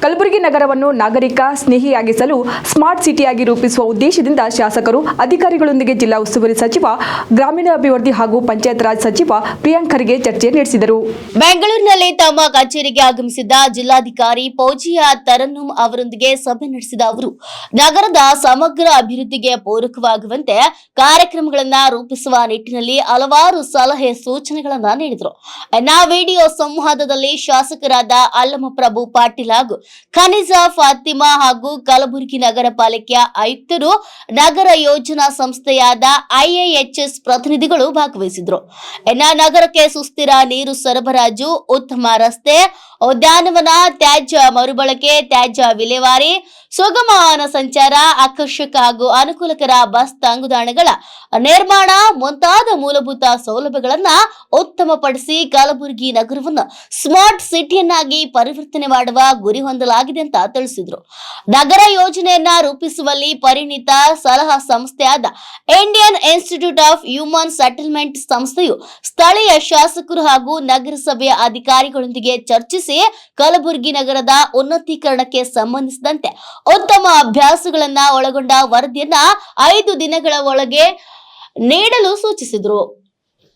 ಕಲಬುರಗಿ ನಗರವನ್ನು ನಾಗರಿಕ ಸ್ನೇಹಿಯಾಗಿಸಲು ಸ್ಮಾರ್ಟ್ ಸಿಟಿಯಾಗಿ ರೂಪಿಸುವ ಉದ್ದೇಶದಿಂದ ಶಾಸಕರು ಅಧಿಕಾರಿಗಳೊಂದಿಗೆ ಜಿಲ್ಲಾ ಉಸ್ತುವಾರಿ ಸಚಿವ ಗ್ರಾಮೀಣಾಭಿವೃದ್ಧಿ ಹಾಗೂ ಪಂಚಾಯತ್ ರಾಜ್ ಸಚಿವ ಪ್ರಿಯಾಂಕ್ ಖರ್ಗೆ ಚರ್ಚೆ ನಡೆಸಿದರು. ಬೆಂಗಳೂರಿನಲ್ಲಿ ತಮ್ಮ ಕಚೇರಿಗೆ ಆಗಮಿಸಿದ್ದ ಜಿಲ್ಲಾಧಿಕಾರಿ ಫೌಜಿಯಾ ತರನ್ನುಂ ಅವರೊಂದಿಗೆ ಸಭೆ ನಡೆಸಿದ ಅವರು ನಗರದ ಸಮಗ್ರ ಅಭಿವೃದ್ಧಿಗೆ ಪೂರಕವಾಗುವಂತೆ ಕಾರ್ಯಕ್ರಮಗಳನ್ನು ರೂಪಿಸುವ ನಿಟ್ಟಿನಲ್ಲಿ ಹಲವಾರು ಸಲಹೆ ಸೂಚನೆಗಳನ್ನು ನೀಡಿದರು. ವಿಡಿಯೋ ಸಂವಾದದಲ್ಲಿ ಶಾಸಕರಾದ ಅಲ್ಲಮಪ್ರಭು ಪಾಟೀಲ್ ಹಾಗೂ ಖನಿಜಾ ಫಾತಿಮಾ ಹಾಗೂ ಕಲಬುರಗಿ ನಗರ ಪಾಲಿಕೆಯ ಆಯುಕ್ತರು, ನಗರ ಯೋಜನಾ ಸಂಸ್ಥೆಯಾದ IIHS ಪ್ರತಿನಿಧಿಗಳು ಭಾಗವಹಿಸಿದ್ರು. ನಗರಕ್ಕೆ ಸುಸ್ಥಿರ ನೀರು ಸರಬರಾಜು, ಉತ್ತಮ ರಸ್ತೆ, ಉದ್ಯಾನವನ, ತ್ಯಾಜ್ಯ ಮರುಬಳಕೆ, ತ್ಯಾಜ್ಯ ವಿಲೇವಾರಿ, ಸುಗಮ ವಾಹನ ಸಂಚಾರ, ಆಕರ್ಷಕ ಹಾಗೂ ಅನುಕೂಲಕರ ಬಸ್ ತಂಗುದಾಣಗಳ ನಿರ್ಮಾಣ ಮುಂತಾದ ಮೂಲಭೂತ ಸೌಲಭ್ಯಗಳನ್ನು ಉತ್ತಮಪಡಿಸಿ ಕಲಬುರಗಿ ನಗರವನ್ನು ಸ್ಮಾರ್ಟ್ ಸಿಟಿಯನ್ನಾಗಿ ಪರಿವರ್ತನೆ ಮಾಡುವ ಗುರಿ ಹೊಂದಲಾಗಿದೆ ಅಂತ ತಿಳಿಸಿದರು. ನಗರ ಯೋಜನೆಯನ್ನ ರೂಪಿಸುವಲ್ಲಿ ಪರಿಣಿತ ಸಲಹಾ ಸಂಸ್ಥೆಯಾದ Indian institute of human settlement ಸಂಸ್ಥೆಯು ಸ್ಥಳೀಯ ಶಾಸಕರು ಹಾಗೂ ನಗರಸಭೆಯ ಅಧಿಕಾರಿಗಳೊಂದಿಗೆ ಚರ್ಚಿಸಿ ಕಲಬುರಗಿ ನಗರದ ಉನ್ನತೀಕರಣಕ್ಕೆ ಸಂಬಂಧಿಸಿದಂತೆ ಉತ್ತಮ ಅಭ್ಯಾಸಗಳನ್ನ ಒಳಗೊಂಡ ವರದಿಯನ್ನ 5 ದಿನಗಳ ಒಳಗೆ ನೀಡಲು ಸೂಚಿಸಿದರು.